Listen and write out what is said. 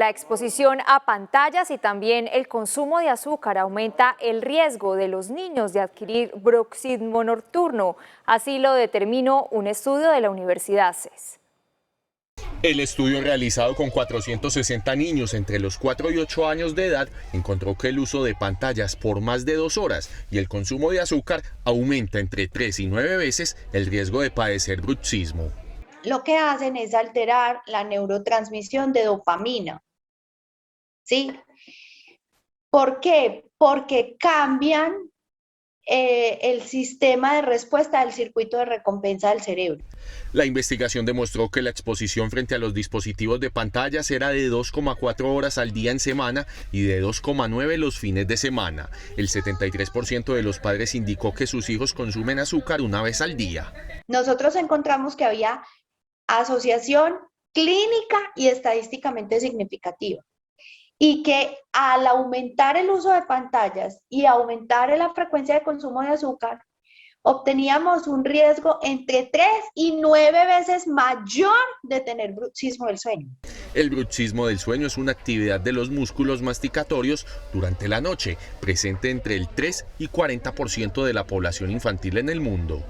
La exposición a pantallas y también el consumo de azúcar aumenta el riesgo de los niños de adquirir bruxismo nocturno. Así lo determinó un estudio de la Universidad CES. El estudio realizado con 460 niños entre los 4 y 8 años de edad encontró que el uso de pantallas por más de 2 horas y el consumo de azúcar aumenta entre 3 y 9 veces el riesgo de padecer bruxismo. Lo que hacen es alterar la neurotransmisión de dopamina, ¿sí? ¿Por qué? Porque cambian el sistema de respuesta del circuito de recompensa del cerebro. La investigación demostró que la exposición frente a los dispositivos de pantallas era de 2,4 horas al día en semana y de 2,9 los fines de semana. El 73% de los padres indicó que sus hijos consumen azúcar una vez al día. Nosotros encontramos que había asociación clínica y estadísticamente significativa. Y que al aumentar el uso de pantallas y aumentar la frecuencia de consumo de azúcar, obteníamos un riesgo entre 3 y 9 veces mayor de tener bruxismo del sueño. El bruxismo del sueño es una actividad de los músculos masticatorios durante la noche, presente entre el 3 y 40% de la población infantil en el mundo.